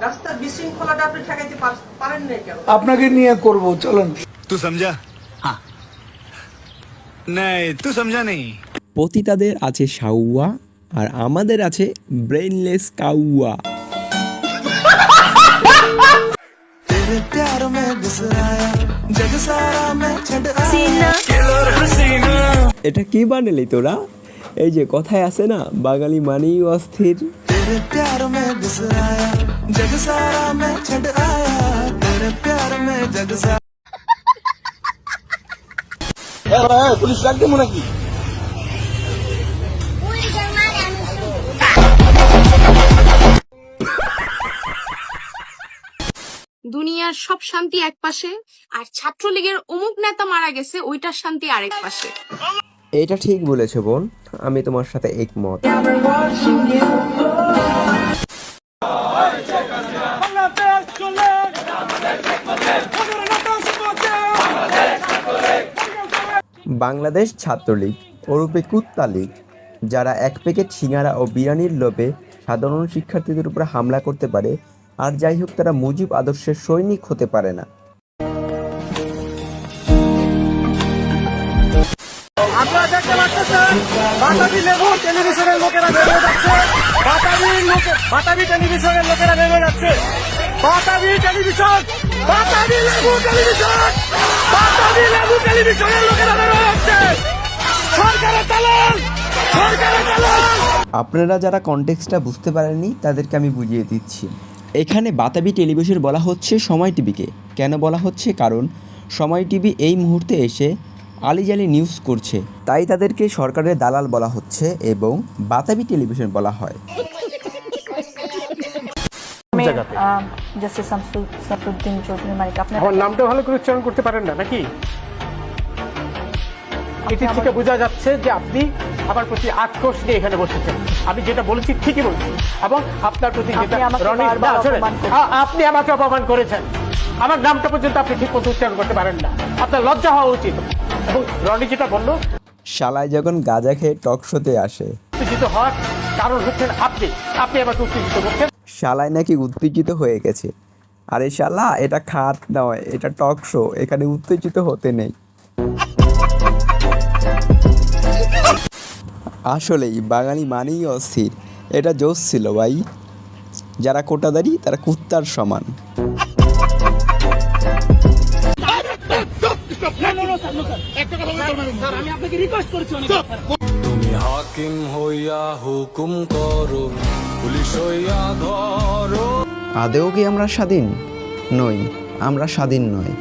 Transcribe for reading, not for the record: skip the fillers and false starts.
রাস্তার বিশৃঙ্খলাটা আপনি ঠেকাইতে পারেন না কেন? আপনাকে নিয়ে করব, চলুন। तू समझा? हाँ नहीं तू समझा नहीं। পতিতাদের আছে সাউয়া আর আমাদের আছে ব্রেইনলেস কাউয়া। এটা কি বানালি তোরা? এই যে কথায় আছে না, বাঙালি মানেই অস্থির। পুলিশ ডাক দেবো নাকি? দুনিয়ার সব শান্তি এক পাশে, আর ছাত্রলীগের অমুক নেতা মারা গেছে ওইটার শান্তি আরেক পাশে। এটা ঠিক বলেছো বোন, আমি তোমার সাথে একমত। বাংলাদেশ ছাত্রলীগ ওরূপে কুত্তা লীগ, যারা এক প্যাকেট সিঙ্গারা ও বিরিয়ানির লোভে সাধারণ শিক্ষার্থীদের উপর হামলা করতে পারে, আর যাই হোক তারা মুজিব আদর্শের সৈনিক হতে পারে না। আপনারা দেখতে পাচ্ছেন বাতাবি লেবু টেলিভিশনের লোকেরা নেমে যাচ্ছে, বাতাবি টেলিভিশনের লোকেরা নেমে যাচ্ছে, বাতাবি টেলিভিশন, বাতাবি লেবু টেলিভিশন, বাতাবি লেবু টেলিভিশনের লোকেরা নেমে যাচ্ছে। সরকারের দালাল, সরকারের দালাল। আপনারা যারা কনটেক্সটটা বুঝতে পারেননি তাদেরকে আমি বুঝিয়ে দিচ্ছি। এখানে বাতাবি টেলিভিশন বলা হচ্ছে সময় টিভিকে। কেন বলা হচ্ছে? কারণ সময় টিভি এই মুহূর্তে এসে আলিজালি নিউজ করছে, তাই তাদেরকে সরকারের দালাল বলা হচ্ছে এবং বাতাবি টেলিভিশন বলা হয়। আমার নামটা ভালো করে উচ্চারণ করতে পারেন না নাকি? এটি থেকে বোঝা যাচ্ছে যে আপনি আমার প্রতি আক্রোশ নিয়ে এখানে বসেছেন। আমি যেটা বলেছি ঠিকই বলছি, এবং আপনার প্রতি আপনি আমাকে অপমান করেছেন। আমার নামটা পর্যন্ত আপনি ঠিক মতো উচ্চারণ করতে পারেন না, আপনার লজ্জা হওয়া উচিত। এবং রনি যেটা বললো, শালায় যখন গাঁজা খেয়ে টক শোতে আসে, উত্তেজিত হওয়ার কারণ হচ্ছেন আপনি, আপনি আমাকে উত্তেজিত করছেন। শালায় নাকি উত্তেজিত হয়ে গেছে। আরে শালা, এটা খাট নয়, এটা টক শো, এখানে উত্তেজিত হতে নেই। আসলেই বাঙালি মানেই অস্থির। এটা জোশ ছিল ভাই। যারা কোটাদারি তারা কুত্তার সমান। তুমি হাকিম হইয়া হুকুম করো, পুলিশ হইয়া ধরো। আদেও কি আমরা স্বাধীন নই? আমরা স্বাধীন নয়।